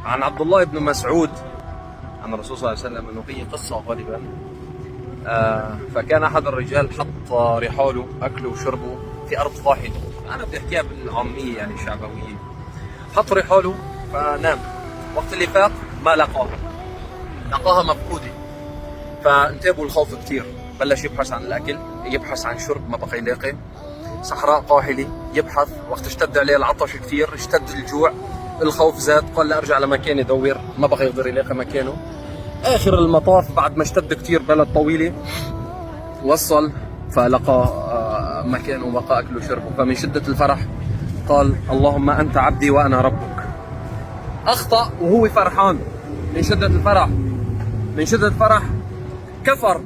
عن عبد الله بن مسعود عن الرسول صلى الله عليه وسلم انه هي قصه غالبا. فكان احد الرجال حط رحاله اكله وشربه في ارض واحده، انا بدي احكيها بالعاميه يعني الشعبويه. حط رحاله فنام، وقت اللي فاق ما لقاها مفقوده، فانتابه الخوف كثير، بلش يبحث عن الاكل، يبحث عن شرب، ما بقى يلاقي. صحراء قاحله يبحث، وقت اشتد عليه العطش كثير، اشتد الجوع، الخوف زاد، قال لا ارجع لمكان يدور، ما بقى يقدر يلاقي مكانه. اخر المطاف بعد ما اشتد كثير، بلد طويله، وصل فلقى مكان وبقى اكله وشربه، فمن شده الفرح قال اللهم انت عبدي وانا ربك. اخطا وهو فرحان من شده الفرح، من شده الفرح كفر،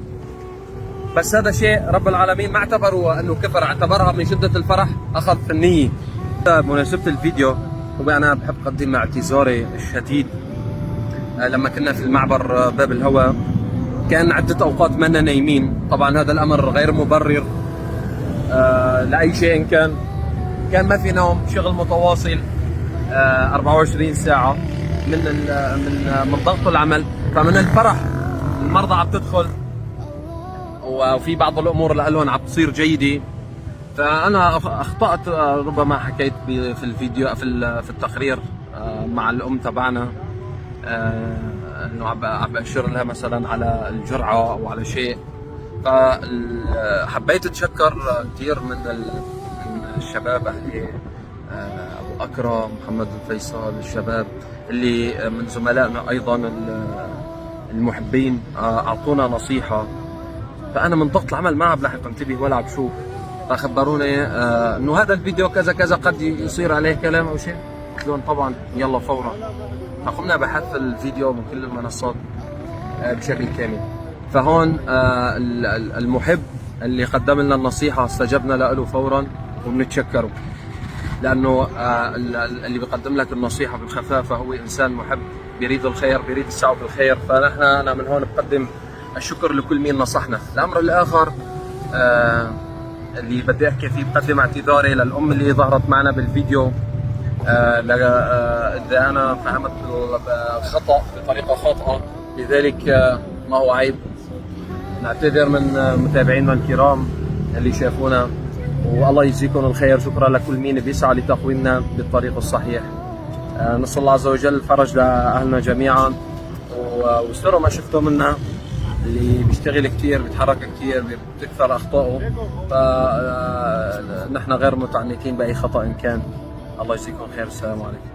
بس هذا شيء رب العالمين ما اعتبره انه كفر، اعتبرها من شده الفرح اخذ في النيه. بمناسبه الفيديو، هو انا بحب اقدم اعتذاري الشديد. لما كنا في المعبر باب الهوى كان عده اوقات منا نايمين، طبعا هذا الامر غير مبرر لاي شيء كان ما في نوم، شغل متواصل 24 ساعه من ضغط العمل، فمن الفرح المرضى عم تدخل وفي بعض الامور لهم عم تصير جيده. فانا اخطات، ربما حكيت في الفيديو في التقرير مع الام تبعنا انه عم باشر لها مثلا على الجرعه او على شيء. فحبيت اتشكر كثير من الشباب اهلي، ابو اكرم، محمد الفيصل، الشباب اللي من زملائنا ايضا المحبين اعطونا نصيحه. فانا من ضغط العمل ما عم بلاحق انتبه ولا عم بشوف، فخبروني انه هذا الفيديو كذا كذا قد يصير عليه كلام او شيء. قلت لهم طبعا يلا فورا، فقمنا بحث الفيديو من كل المنصات بشكل كامل. فهون المحب اللي قدم لنا النصيحه استجبنا له فورا وبنتشكره، لانه اللي بيقدم لك النصيحه بالخفافه هو انسان محب، بيريد الخير، بيريد السعي بالخير. انا من هون بقدم الشكر لكل مين نصحنا. الامر الاخر اللي بدي احكي فيه، بقدم اعتذاري للام اللي ظهرت معنا بالفيديو. اذا انا فهمت خطا بطريقه خاطئه، لذلك ما هو عيب. نعتذر من متابعينا الكرام اللي شافونا، والله يجزيكم الخير. شكرا لكل مين بيسعى لتقويمنا بالطريق الصحيح. نسال الله عز وجل الفرج لاهلنا جميعا، واستروا ما شفتوا منا. اللي بيشتغل كثير، بيتحرك كثير، بتكثر اخطائه، فنحن غير متعنتين باي خطا إن كان. الله يجزيكم خير. السلام عليكم.